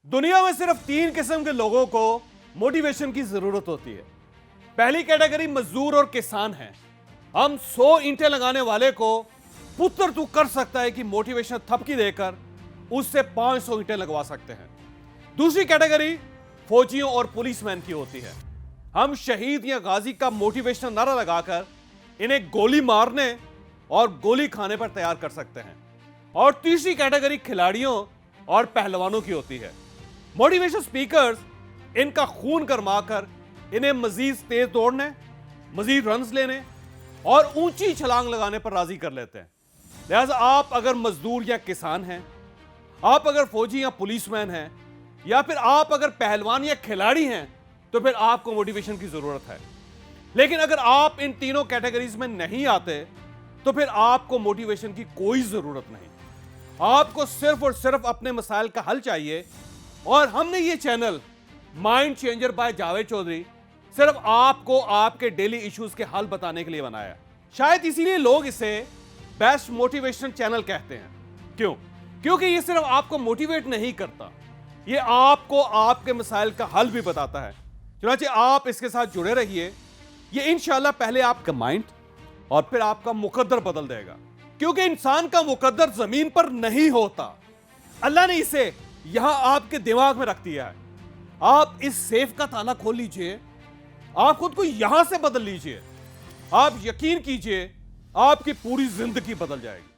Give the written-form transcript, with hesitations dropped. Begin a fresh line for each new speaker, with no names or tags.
दुनिया में सिर्फ 3 किस्म के लोगों को मोटिवेशन की जरूरत होती है। पहली कैटेगरी मजदूर और किसान है। हम 100 ईंटें लगाने वाले को पुत्र तू कर सकता है कि मोटिवेशन थपकी देकर उससे 500 ईंटें लगवा सकते हैं। दूसरी कैटेगरी फौजियों और पुलिसमैन की होती है। हम शहीद या गाजी का मोटिवेशनल नारा लगाकर इन्हें गोली मारने और गोली खाने पर तैयार कर सकते हैं। और तीसरी कैटेगरी खिलाड़ियों और पहलवानों की होती है। मोटिवेशन स्पीकर्स इनका खून गरमाकर इन्हें मजीद तेज दौड़ने, मजीद रन्स लेने और ऊंची छलांग लगाने पर राजी कर लेते हैं। लिहाजा आप अगर मजदूर या किसान हैं, आप अगर फौजी या पुलिसमैन हैं, या फिर आप अगर पहलवान या खिलाड़ी हैं, तो फिर आपको मोटिवेशन की जरूरत है। लेकिन अगर आप इन तीनों कैटेगरीज में नहीं आते तो फिर आपको मोटिवेशन की कोई जरूरत नहीं। आपको सिर्फ और सिर्फ अपने मसाइल का हल चाहिए। और हमने ये channel mind changer by Javed Chaudhary सिर्फ आपको आपके डेली इश्यूज के हल बताने के लिए बनाया। शायद इसीलिए लोग इसे बेस्ट मोटिवेशन चैनल कहते हैं। क्यों? क्योंकि ये सिर्फ आपको मोटिवेट नहीं करता, ये आपको आपके मसाइल का हल भी बताता है। चुनांचे आप इसके साथ जुड़े रहिए। ये इंशाल्लाह पहले आपका माइंड और फिर आपका मुकद्दर बदल देगा। क्योंकि इंसान का मुकद्दर जमीन पर नहीं होता, अल्लाह ने इसे यहां आपके दिमाग में रख दिया है। आप इस सेफ का ताला खोल लीजिए, आप खुद को यहां से बदल लीजिए। आप यकीन कीजिए आपकी पूरी जिंदगी बदल जाएगी।